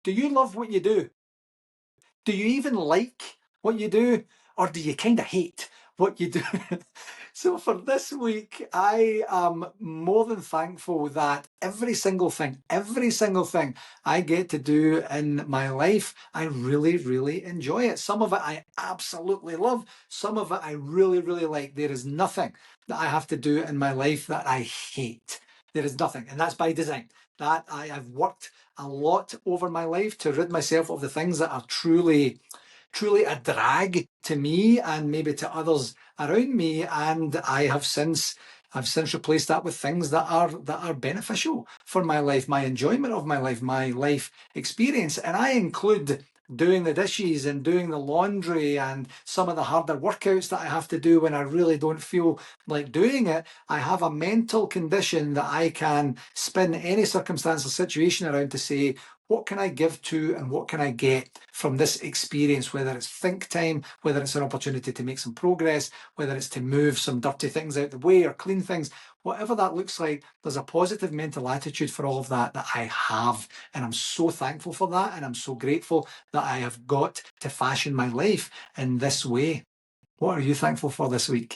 Do you love what you do? Do you even like what you do? Or do you kind of hate what you do? So for this week, I am more than thankful that every single thing I get to do in my life, I really, really enjoy it. Some of it I absolutely love. Some of it I really, really like. There is nothing that I have to do in my life that I hate. There is nothing. And that's by design. That I've worked a lot over my life to rid myself of the things that are truly a drag to me and maybe to others around me. And I've since replaced that with things that are beneficial for my life, my enjoyment of my life, my life experience. And I include doing the dishes and doing the laundry and some of the harder workouts that I have to do when I really don't feel like doing it. I have a mental condition that I can spin any circumstance or situation around to say, what can I give to and what can I get from this experience, whether it's think time, whether it's an opportunity to make some progress, whether it's to move some dirty things out the way or clean things, whatever that looks like, there's a positive mental attitude for all of that that I have. And I'm so thankful for that. And I'm so grateful that I have got to fashion my life in this way. What are you thankful for this week?